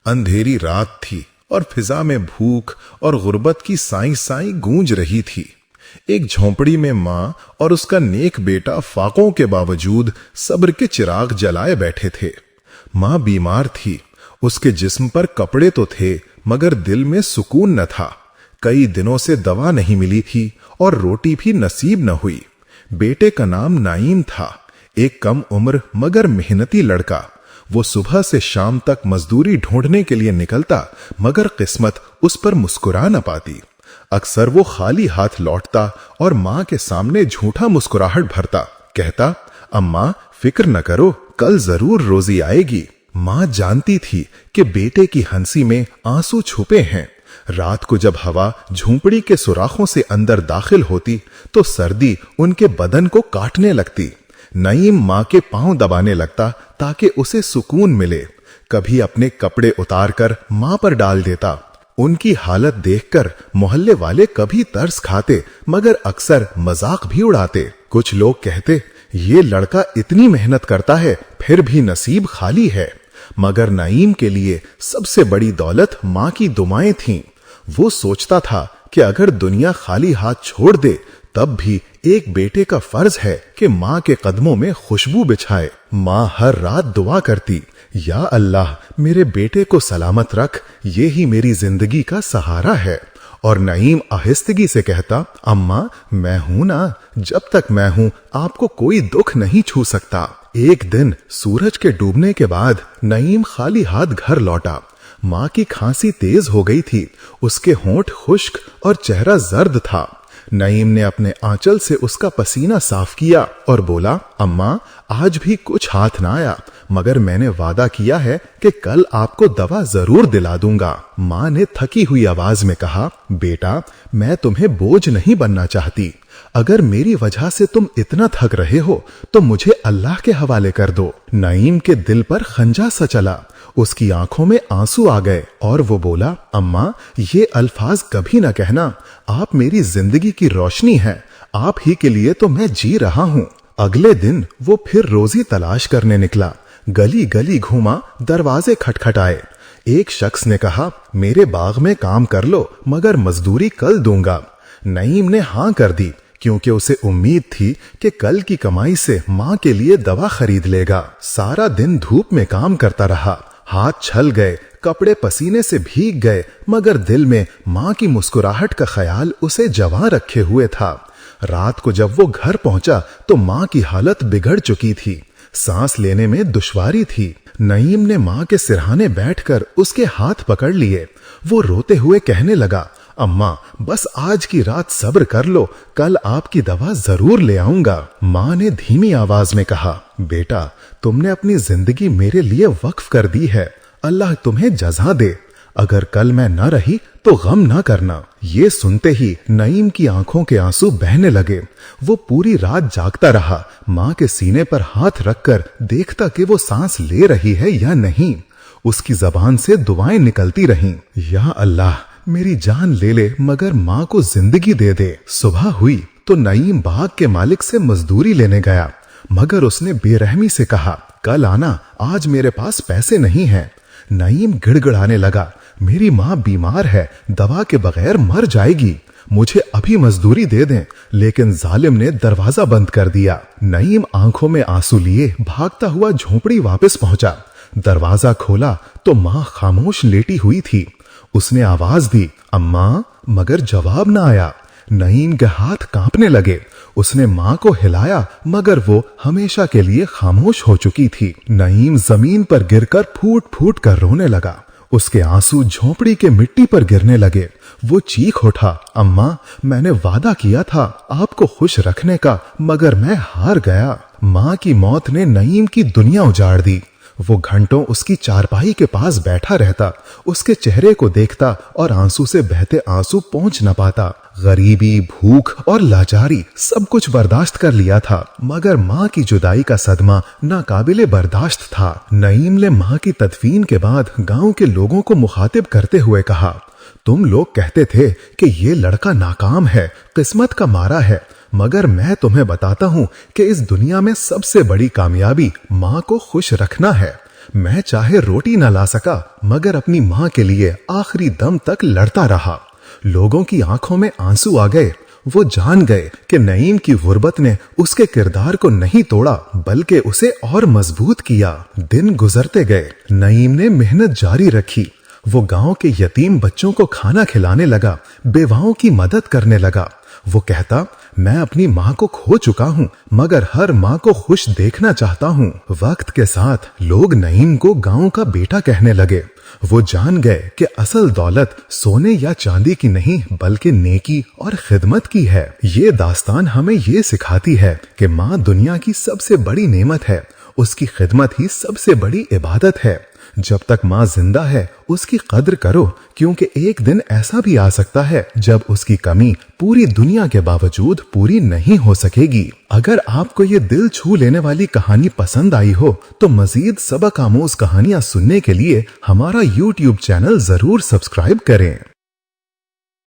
अंधेरी रात थी और फिजा में भूख और गुर्बत की साई साई गूंज रही थी। एक झोंपड़ी में माँ और उसका नेक बेटा फाकों के बावजूद सब्र के चिराग जलाए बैठे थे। माँ बीमार थी, उसके जिस्म पर कपड़े तो थे मगर दिल में सुकून न था। कई दिनों से दवा नहीं मिली थी और रोटी भी नसीब न हुई। बेटे का नाम नाईम था, एक कम उम्र मगर मेहनती लड़का। वो सुबह से शाम तक मजदूरी ढूंढने के लिए निकलता मगर किस्मत उस पर मुस्कुरा न पाती। अक्सर वो खाली हाथ लौटता और माँ के सामने झूठा मुस्कुराहट भरता, कहता, अम्मा फिक्र न करो, कल जरूर रोजी आएगी। माँ जानती थी कि बेटे की हंसी में आंसू छुपे हैं। रात को जब हवा झोंपड़ी के सुराखों से अंदर दाखिल होती तो सर्दी उनके बदन को काटने लगती। नईम माँ के पांव दबाने लगता ताकि उसे सुकून मिले। कभी अपने कपड़े उतारकर माँ पर डाल देता। उनकी हालत देखकर मोहल्ले वाले कभी तरस खाते मगर अक्सर मजाक भी उड़ाते। कुछ लोग कहते, ये लड़का इतनी मेहनत करता है फिर भी नसीब खाली है। मगर नईम के लिए सबसे बड़ी दौलत माँ की दुआएं थीं। वो सोचता था कि अगर दुनिया खाली हाथ छोड़ दे तब भी एक बेटे का फर्ज है कि माँ के कदमों में खुशबू बिछाए। माँ हर रात दुआ करती, या अल्लाह मेरे बेटे को सलामत रख, ये ही मेरी जिंदगी का सहारा है। और नईम आहिस्तगी से कहता, अम्मा मैं हूं ना, जब तक मैं हूं आपको कोई दुख नहीं छू सकता। एक दिन सूरज के डूबने के बाद नईम खाली हाथ घर लौटा। माँ की खांसी तेज हो गई थी, उसके होंठ खुश्क और चेहरा जर्द था। नईम ने अपने आंचल से उसका पसीना साफ किया और बोला, अम्मा आज भी कुछ हाथ ना आया मगर मैंने वादा किया है कि कल आपको दवा जरूर दिला दूंगा। माँ ने थकी हुई आवाज में कहा, बेटा मैं तुम्हें बोझ नहीं बनना चाहती। अगर मेरी वजह से तुम इतना थक रहे हो तो मुझे अल्लाह के हवाले कर दो। नईम के दिल पर खंजा सा चला, उसकी आंखों में आंसू आ गए और वो बोला, अम्मा ये अल्फाज कभी ना कहना, आप मेरी जिंदगी की रोशनी हैं, आप ही के लिए तो मैं जी रहा हूँ। अगले दिन वो फिर रोजी तलाश करने निकला। गली गली घूमा, दरवाजे खटखटाए। एक शख्स ने कहा, मेरे बाग में काम कर लो मगर मजदूरी कल दूंगा। नईम ने हां कर दी क्योंकि उसे उम्मीद थी कि कल की कमाई से माँ के लिए दवा खरीद लेगा। सारा दिन धूप में काम करता रहा, हाथ छल गए, कपड़े पसीने से भीग गए मगर दिल में माँ की मुस्कुराहट का ख्याल उसे जवां रखे हुए था। रात को जब वो घर पहुंचा तो माँ की हालत बिगड़ चुकी थी, सांस लेने में दुश्वारी थी। नईम ने माँ के सिरहाने बैठकर उसके हाथ पकड़ लिए। वो रोते हुए कहने लगा, अम्मा बस आज की रात सब्र कर लो, कल आपकी दवा जरूर ले आऊंगा। माँ ने धीमी आवाज में कहा, बेटा तुमने अपनी जिंदगी मेरे लिए वक्फ कर दी है, अल्लाह तुम्हें जज़ा दे। अगर कल मैं न रही तो गम न करना। ये सुनते ही नईम की आंखों के आंसू बहने लगे। वो पूरी रात जागता रहा, माँ के सीने पर हाथ रखकर देखता कि वो सांस ले रही है या नहीं। उसकी जबान से दुआएं निकलती रहीं, या अल्लाह मेरी जान ले ले मगर माँ को जिंदगी दे दे। सुबह हुई तो नईम बाग के मालिक से मजदूरी लेने गया मगर उसने बेरहमी से कहा, कल आना, आज मेरे पास पैसे नहीं हैं। नईम गिड़गिड़ाने लगा, मेरी माँ बीमार है, दवा के बगैर मर जाएगी, मुझे अभी मजदूरी दे दें। लेकिन जालिम ने दरवाजा बंद कर दिया। नईम आंखों में आंसू लिए भागता हुआ झोंपड़ी वापस पहुंचा। दरवाजा खोला तो माँ खामोश लेटी हुई थी। उसने आवाज दी, अम्मा, मगर जवाब न आया। नईम के हाथ कांपने लगे। उसने माँ को हिलाया मगर वो हमेशा के लिए खामोश हो चुकी थी। नईम जमीन पर गिरकर फूट फूट कर रोने लगा। उसके आंसू झोंपड़ी के मिट्टी पर गिरने लगे। वो चीख उठा, अम्मा मैंने वादा किया था आपको खुश रखने का मगर मैं हार गया। माँ की मौत ने नईम की दुनिया उजाड़ दी। वो घंटों उसकी चारपाई के पास बैठा रहता, उसके चेहरे को देखता और आंसू से बहते आंसू पहुंच न पाता। गरीबी, भूख और लाचारी सब कुछ बर्दाश्त कर लिया था मगर माँ की जुदाई का सदमा नाकाबिले बर्दाश्त था। नईम ने माँ की तदफीन के बाद गांव के लोगों को मुखातिब करते हुए कहा, तुम लोग कहते थे कि ये लड़का नाकाम है, किस्मत का मारा है, मगर मैं तुम्हें बताता हूं कि इस दुनिया में सबसे बड़ी कामयाबी माँ को खुश रखना है। मैं चाहे रोटी न ला सका मगर अपनी माँ के लिए आखिरी दम तक लड़ता रहा। लोगों की आंखों में आंसू आ गए। वो जान गए कि नईम की गुर्बत ने उसके किरदार को नहीं तोड़ा बल्कि उसे और मजबूत किया। दिन गुजरते गए, नईम ने मेहनत जारी रखी। वो गांव के यतीम बच्चों को खाना खिलाने लगा, बेवाओं की मदद करने लगा। वो कहता, मैं अपनी माँ को खो चुका हूँ मगर हर माँ को खुश देखना चाहता हूँ। वक्त के साथ लोग नईम को गांव का बेटा कहने लगे। वो जान गए कि असल दौलत सोने या चांदी की नहीं बल्कि नेकी और खिदमत की है। ये दास्तान हमें ये सिखाती है कि माँ दुनिया की सबसे बड़ी नेमत है, उसकी खिदमत ही सबसे बड़ी इबादत है। जब तक माँ जिंदा है उसकी कद्र करो, क्योंकि एक दिन ऐसा भी आ सकता है जब उसकी कमी पूरी दुनिया के बावजूद पूरी नहीं हो सकेगी। अगर आपको ये दिल छू लेने वाली कहानी पसंद आई हो तो मजीद सबक आमोज कहानियां सुनने के लिए हमारा YouTube चैनल जरूर सब्सक्राइब करें।